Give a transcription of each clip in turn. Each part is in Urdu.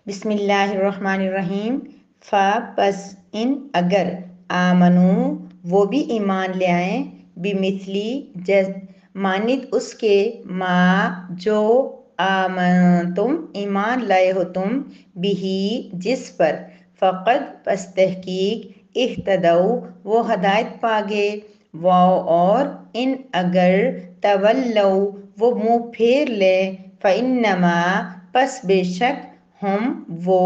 بسم اللہ الرحمن الرحیم۔ پس ان اگر آمنو وہ بھی ایمان لے آئیں، بمثلی مانند اس کے ما جو آمنتم ایمان لائے ہو تم بھی جس پر، فقد پس تحقیق اہتدوا وہ ہدایت پاگے، واو اور ان اگر تولوا وہ منہ پھیر لیں، فإنما پس بے شک ہم وہ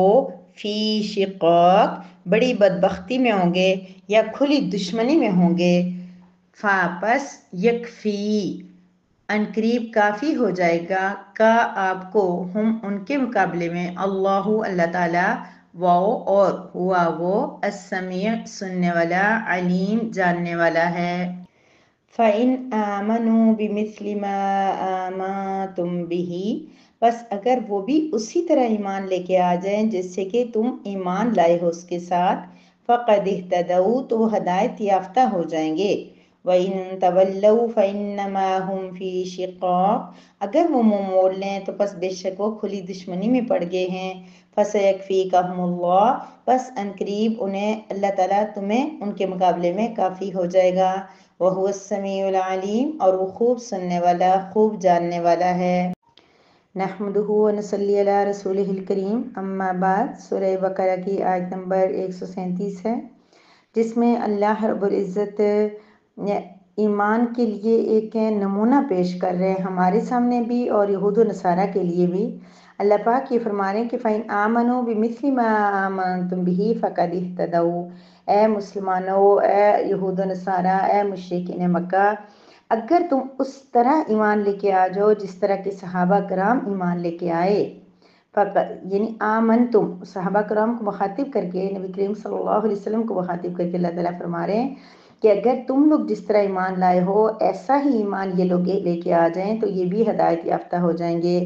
فی شقاق بڑی بدبختی میں ہوں گے یا کھلی دشمنی میں ہوں گے۔ پس یکفی عنقریب کافی ہو جائے گا کا آپ کو ہم ان کے مقابلے میں اللہ اللہ تعالیٰ، واو اور ہوا وہ السمیع سننے والا، علیم جاننے والا ہے۔ فَإِنْ آمَنُوا بِمِثْلِ مَا آمَنْتُمْ بِهِ بس اگر وہ بھی اسی طرح ایمان لے کے آ جائیں جس سے کہ تم ایمان لائے ہو اس کے ساتھ، فَقَدْ اهْتَدَوْا تو وہ ہدایت یافتہ ہو جائیں گے۔ وَإِنْ تَوَلَّوْا فَإِنَّمَا هُمْ فِي شِقَاقٍ اگر وہ منہ موڑ لیں تو پس بے شک وہ کھلی دشمنی میں پڑ گئے ہیں۔ فَسَيَكْفِيكَهُمُ اللَّهُ بس عنقریب انہیں اللہ تعالیٰ تمہیں ان کے مقابلے میں کافی ہو جائے گا۔ وَهُوَ السَّمِيعُ الْعَلِيمُ اور وہ خوب سننے والا، خوب جاننے والا ہے۔ نحمدہ ونصلی علی رسولہ الکریم، اما بعد۔ سورہ بقرہ کی آیت نمبر 137 ہے، جس میں اللہ رب العزت ایمان کے لیے ایک نمونہ پیش کر رہے ہیں، ہمارے سامنے بھی اور یہود و نصارہ کے لیے بھی۔ اللہ پاک یہ فرما رہے ہیں کہ فَإِنْ آمَنُوا بِمِثْلِ مَا آمَنْتُمْ بِهِ فَقَدِ اهْتَدَوْا اے مسلمانوں، اے یہود و نصارہ، اے مشرکین مکہ، اگر تم اس طرح ایمان لے کے آ جاؤ جس طرح کے صحابہ کرام ایمان لے کے آئے، یعنی آمن تم صحابہ کرام کو مخاطب کر کے، نبی کریم صلی اللہ علیہ وسلم کو مخاطب کر کے اللہ تعالیٰ فرما رہے ہیں کہ اگر تم لوگ جس طرح ایمان لائے ہو ایسا ہی ایمان یہ لوگ لے کے آ جائیں تو یہ بھی ہدایت یافتہ ہو جائیں گے۔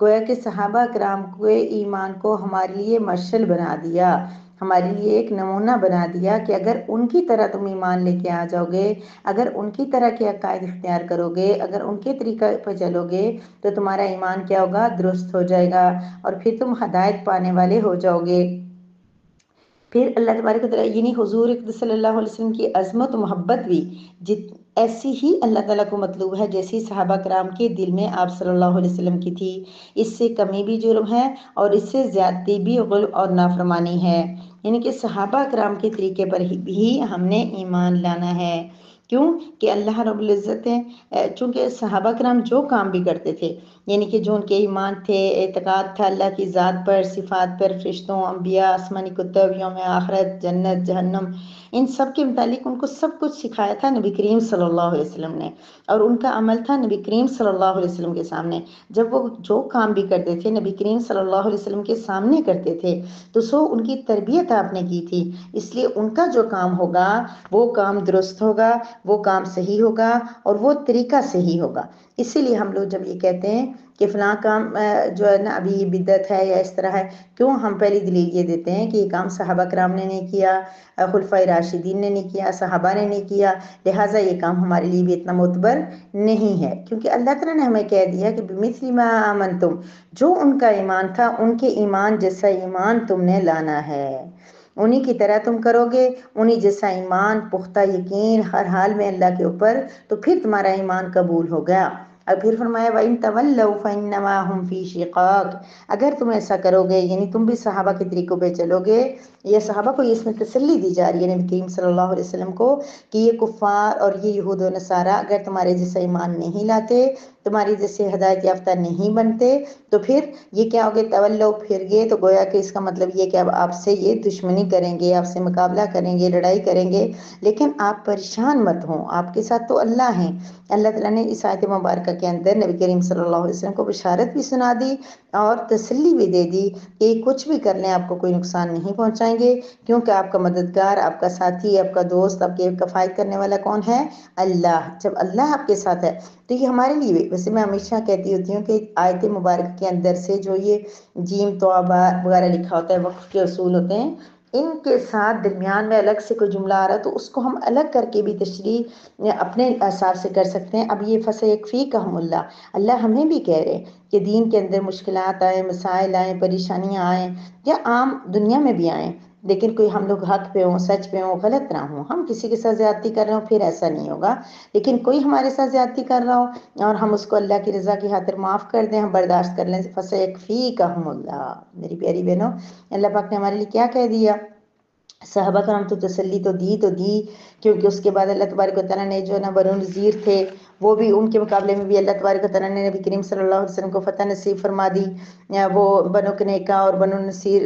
گویا کہ صحابہ کرام کے ایمان کو ہمارے لیے مشعل بنا دیا، ہمارے لیے ایک نمونہ بنا دیا کہ اگر ان کی طرح تم ایمان لے کے آ جاؤ گے، اگر ان کی طرح کے عقائد اختیار کرو گے، اگر ان کے طریقہ پہ چلو گے تو تمہارا ایمان کیا ہوگا؟ درست ہو جائے گا اور پھر تم ہدایت پانے والے ہو جاؤ گے۔ پھر اللہ تبارک و تعالیٰ یعنی حضور صلی اللہ علیہ وسلم کی عظمت و محبت بھی ایسی ہی اللہ تعالیٰ کو مطلوب ہے جیسی صحابہ کرام کے دل میں آپ صلی اللہ علیہ وسلم کی تھی۔ اس سے کمی بھی جرم ہے اور اس سے زیادتی بھی غلو اور نافرمانی ہے، یعنی کہ صحابہ کرام کے طریقے پر بھی ہم نے ایمان لانا ہے۔ کیوں کہ اللہ رب العزت ہے، چونکہ صحابہ کرام جو کام بھی کرتے تھے، یعنی کہ جو ان کے ایمان تھے، اعتقاد تھا اللہ کی ذات پر، صفات پر، فرشتوں، انبیاء، آسمانی کتب، یوم آخرت، جنت، جہنم، ان سب کے متعلق ان کو سب کچھ سکھایا تھا نبی کریم صلی اللہ علیہ وسلم نے، اور ان کا عمل تھا نبی کریم صلی اللہ علیہ وسلم کے سامنے۔ جب وہ جو کام بھی کرتے تھے نبی کریم صلی اللہ علیہ وسلم کے سامنے کرتے تھے تو ان کی تربیت آپ نے کی تھی، اس لیے ان کا جو کام ہوگا وہ کام درست ہوگا، وہ کام صحیح ہوگا اور وہ طریقہ صحیح ہوگا۔ اسی لیے ہم لوگ جب یہ کہتے ہیں کہ فلاں کام جو ہے نا ابھی بدعت ہے یا اس طرح ہے، کیوں ہم پہلی دلیل یہ دیتے ہیں کہ یہ کام صحابہ کرام نے نہیں کیا، خلفائے راشدین نے نہیں کیا، صحابہ نے نہیں کیا، لہٰذا یہ کام ہمارے لیے بھی اتنا معتبر نہیں ہے، کیونکہ اللہ تعالیٰ نے ہمیں کہہ دیا کہ بِمِثْلِ مَا آمَنْتُمْ جو ان کا ایمان تھا ان کے ایمان جیسا ایمان تم نے لانا ہے، انہی کی طرح تم کرو گے، انہی جیسا ایمان، پختہ یقین ہر حال میں اللہ کے اوپر، تو پھر تمہارا ایمان قبول ہو گیا۔ اور پھر فرمایا وَإِن تَوَلَّوْا فَإِنَّمَا هُمْ فِي شِقَاقٍ اگر تم ایسا کرو گے، یعنی تم بھی صحابہ کے طریقوں پہ چلو گے، یہ صحابہ کو اس میں تسلی دی جا رہی ہے نبی کریم صلی اللہ علیہ وسلم کو کہ یہ کفار اور یہ یہود و نصارہ اگر تمہارے جیسا ایمان نہیں لاتے، تمہاری جیسے ہدایت یافتہ نہیں بنتے تو پھر یہ کیا ہوگے؟ تولو پھر گئے، تو گویا کہ اس کا مطلب یہ کہ اب آپ سے یہ دشمنی کریں گے، آپ سے مقابلہ کریں گے، لڑائی کریں گے، لیکن آپ پریشان مت ہوں، آپ کے ساتھ تو اللہ ہیں۔ اللہ تعالیٰ نے اس آیت مبارکہ کے اندر نبی کریم صلی اللہ علیہ وسلم کو بشارت بھی سنا دی اور تسلی بھی دے دی کہ کچھ بھی کر لیں آپ کو کوئی نقصان نہیں پہنچائیں گے، کیونکہ آپ کا مددگار، آپ کا ساتھی، آپ کا دوست، آپ کی کفایت کرنے والا کون ہے؟ اللہ۔ جب اللہ آپ کے ساتھ ہے تو یہ ہمارے لیے بھی، ویسے میں ہمیشہ کہتی ہوتی ہوں کہ آیت مبارک کے اندر سے جو یہ جیم توبہ وغیرہ لکھا ہوتا ہے، وقف کے اصول ہوتے ہیں، ان کے ساتھ درمیان میں الگ سے کوئی جملہ آ رہا تو اس کو ہم الگ کر کے بھی تشریح اپنے حساب سے کر سکتے ہیں۔ اب یہ فَسَيَكْفِيكَهُمُ اللَّهُ، اللہ ہمیں بھی کہہ رہے ہیں کہ دین کے اندر مشکلات آئیں، مسائل آئیں، پریشانیاں آئیں یا عام دنیا میں بھی آئیں، لیکن کوئی ہم لوگ حق پہ ہوں، سچ پہ ہوں، غلط نہ ہوں، ہم کسی کے ساتھ زیادتی کر رہے ہوں پھر ایسا نہیں ہوگا، لیکن کوئی ہمارے ساتھ زیادتی کر رہا ہو اور ہم اس کو اللہ کی رضا کی خاطر معاف کر دیں، ہم برداشت کر لیں، فَسَيَكْفِيكَهُمُ اللَّهُ۔ میری پیاری بہنوں، اللہ پاک نے ہمارے لیے کیا کہہ دیا؟ صحابہ کرام تو تسلی تو دی، کیونکہ اس کے بعد اللہ تبارک و تعالیٰ نے جو نا بنو نذیر تھے وہ بھی ان کے مقابلے میں بھی اللہ تبارک و تعالیٰ نے نبی کریم صلی اللہ علیہ وسلم کو فتح نصیب فرما دی۔ وہ بنو کنیکا اور بنو نذیر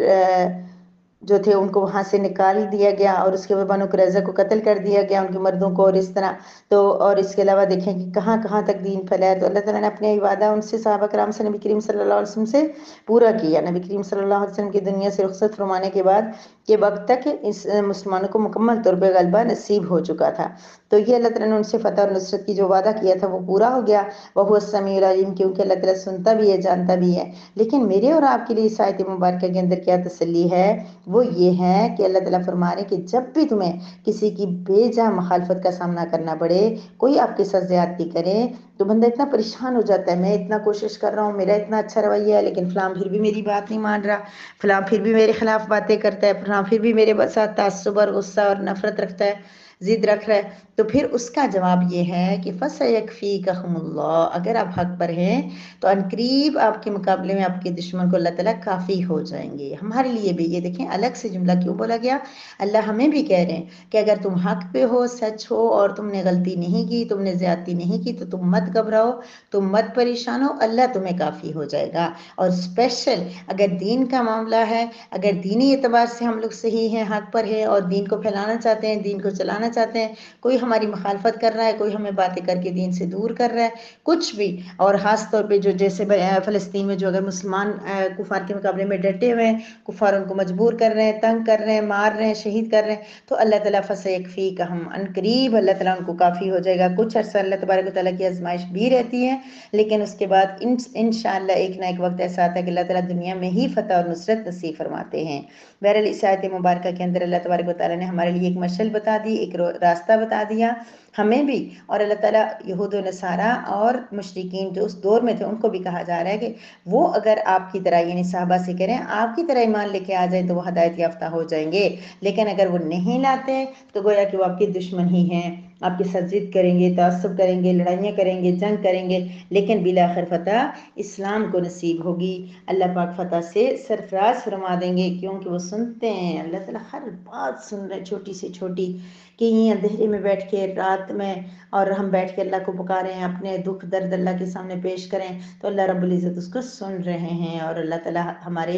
جو تھے ان کو وہاں سے نکال دیا گیا، اور اس کے بعد بنو قریظہ کو قتل کر دیا گیا، ان کے مردوں کو، اور اس طرح تو اور اس کے علاوہ دیکھیں کہ کہاں کہاں تک دین پھیلایا، تو اللہ تعالیٰ نے اپنے وعدہ ان سے صحابہ کرام سے نبی کریم صلی اللہ علیہ وسلم سے پورا کیا۔ نبی کریم صلی اللہ علیہ وسلم کی دنیا سے رخصت فرمانے کے بعد کے وقت تک اس مسلمانوں کو مکمل طور پہ غلبہ نصیب ہو چکا تھا، تو یہ اللہ تعالیٰ نے ان سے فتح اور نصرت کی جو وعدہ کیا تھا وہ پورا ہو گیا۔ وَهُوَ السَّمِيعُ الْعَلِيمُ، کیونکہ اللہ تعالیٰ سنتا بھی ہے، جانتا بھی ہے۔ لیکن میرے اور آپ کے لیے اس آیت مبارکہ کے اندر کیا تسلی ہے؟ وہ یہ ہے کہ اللہ تعالیٰ فرما رہے ہیں کہ جب بھی تمہیں کسی کی بے جا مخالفت کا سامنا کرنا پڑے، کوئی آپ کے ساتھ زیادتی کرے، تو بندہ اتنا پریشان ہو جاتا ہے، میں اتنا کوشش کر رہا ہوں، میرا اتنا اچھا رویہ ہے، لیکن فلاں پھر بھی میری بات نہیں مان رہا، فلاں پھر بھی میرے خلاف باتیں کرتا ہے، فلاں پھر بھی میرے ساتھ تعصب اور غصہ اور نفرت رکھتا ہے، ضد رکھ رہا ہے، تو پھر اس کا جواب یہ ہے کہ فَسَيَكْفِيكَهُمُ اللَّهُ، اگر آپ حق پر ہیں تو عنقریب آپ کے مقابلے میں آپ کے دشمن کو اللہ تعالیٰ کافی ہو جائیں گے۔ ہمارے لیے بھی یہ دیکھیں الگ سے جملہ کیوں بولا گیا؟ اللہ ہمیں بھی کہہ رہے ہیں کہ اگر تم حق پہ ہو، سچ ہو اور تم نے غلطی نہیں کی، تم نے زیادتی نہیں کی، تو تم مت گھبراؤ، تم مت پریشان ہو، اللہ تمہیں کافی ہو جائے گا۔ اور اسپیشل اگر دین کا معاملہ ہے، اگر دینی اعتبار سے ہم لوگ صحیح ہیں، حق پر ہیں اور دین کو پھیلانا چاہتے ہیں، دین کو چلانا چاہتے ہیں، کوئی ہماری مخالفت کر رہا ہے، کوئی ہمیں باتیں کر کے دین سے دور کر رہا ہے، کچھ بھی، اور خاص طور پہ جو جیسے فلسطین میں جو اگر مسلمان کفار کے مقابلے میں ڈٹے ہوئے ہیں، کفار ان کو مجبور کر رہے ہیں، تنگ کر رہے ہیں، مار رہے ہیں، شہید کر رہے ہیں، تو اللہ تعالیٰ فَسَيَكْفِيكَهُمْ، عنقریب اللہ تعالیٰ ان کو کافی ہو جائے گا۔ کچھ عرصہ اللہ تبارک و تعالیٰ کی آزمائش بھی رہتی ہے، لیکن اس کے بعد انشاءاللہ ایک نہ ایک وقت ایسا آتا ہے کہ اللہ تعالیٰ دنیا میں ہی فتح اور نصرت نصیب فرماتے ہیں۔ بہرحال اس آیت مبارکہ کے اندر اللہ تبارک و تعالیٰ نے ہمارے لیے ایک مشعل بتا دی، ایک راستہ بتا دیا ہمیں بھی، اور اللہ تعالیٰ یہود و نصارہ اور مشرکین جو اس دور میں تھے ان کو بھی کہا جا رہا ہے کہ وہ اگر آپ کی طرح یعنی صحابہ سے کریں آپ کی طرح ایمان لے کے آ جائیں تو وہ ہدایت یافتہ ہو جائیں گے، لیکن اگر وہ نہیں لاتے تو گویا کہ وہ آپ کے دشمن ہی ہیں، آپ کے ساتھ ضد کریں گے، تعصب کریں گے، لڑائیاں کریں گے، جنگ کریں گے، لیکن بالآخر فتح اسلام کو نصیب ہوگی۔ اللہ پاک فتح سے سرفراز فرما دیں گے، کیونکہ وہ سنتے ہیں، اللہ تعالیٰ ہر بات سن رہے، چھوٹی سے چھوٹی، کہ یہ اندھیرے میں بیٹھ کے رات میں اور ہم بیٹھ کے اللہ کو پکاریں، اپنے دکھ درد اللہ کے سامنے پیش کریں تو اللہ رب العزت اس کو سن رہے ہیں، اور اللہ تعالیٰ ہمارے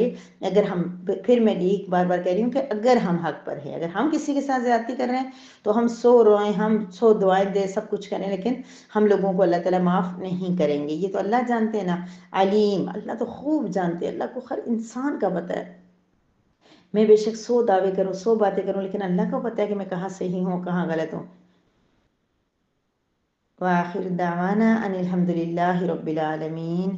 اگر ہم پھر میں ایک بار بار کہہ رہی ہوں کہ اگر ہم حق پر ہیں، اگر ہم کسی کے ساتھ زیادتی کر رہے ہیں تو ہم 100 روئیں، ہم 100 دعائیں دیں، سب کچھ کریں، لیکن ہم لوگوں کو اللہ تعالیٰ معاف نہیں کریں گے۔ یہ تو اللہ جانتے ہیں نا، علیم، اللہ تو خوب جانتے ہیں، اللہ کو ہر انسان کا پتہ ہے۔ میں بے شک 100 دعوے کروں، 100 باتیں کروں، لیکن اللہ کو پتہ ہے کہ میں کہاں صحیح ہوں کہاں غلط ہوں۔ وآخر دعوانا ان الحمد للہ رب العالمین۔